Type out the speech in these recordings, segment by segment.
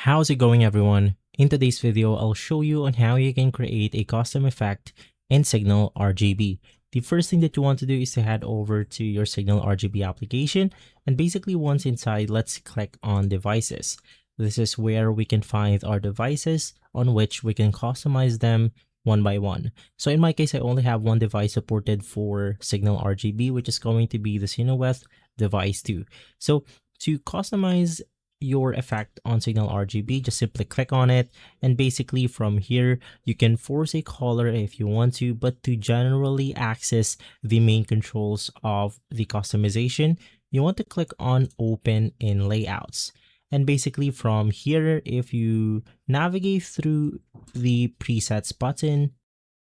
How's it going, everyone? In today's video, I'll show you on how you can create a custom effect in SignalRGB. The first thing that you want to do is to head over to your SignalRGB application, and basically once inside, let's click on devices. This is where we can find our devices on which we can customize them one by one. So in my case, I only have one device supported for SignalRGB, which is going to be the Cineweth device 2. So to customize your effect on SignalRGB, just simply click on it, and basically from here you can force a color if you want to, but to generally access the main controls of the customization, you want to click on open in layouts. And basically from here, if you navigate through the presets button,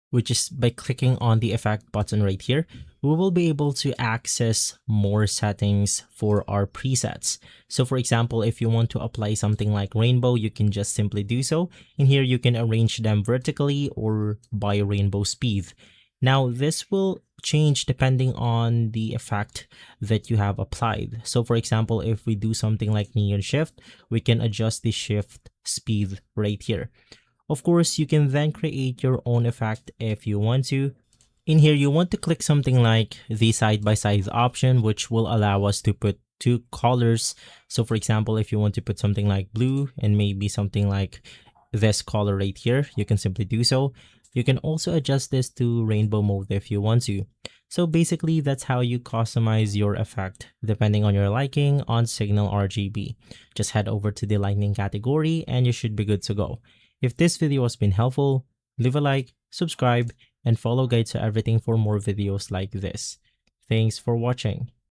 which is by clicking on the effect button right here, we will be able to access more settings for our presets. So for example, if you want to apply something like rainbow, you can just simply do so. In here, you can arrange them vertically or by rainbow speed. Now, this will change depending on the effect that you have applied. So for example, if we do something like neon shift, we can adjust the shift speed right here. Of course, you can then create your own effect if you want to. In here, you want to click something like the side-by-side option, which will allow us to put two colors. So for example, if you want to put something like blue and maybe something like this color right here, you can simply do so. You can also adjust this to rainbow mode if you want to. So basically, that's how you customize your effect depending on your liking on SignalRGB. Just head over to the lightning category and you should be good to go. If this video has been helpful, leave a like, subscribe, and follow guides to everything for more videos like this. Thanks for watching.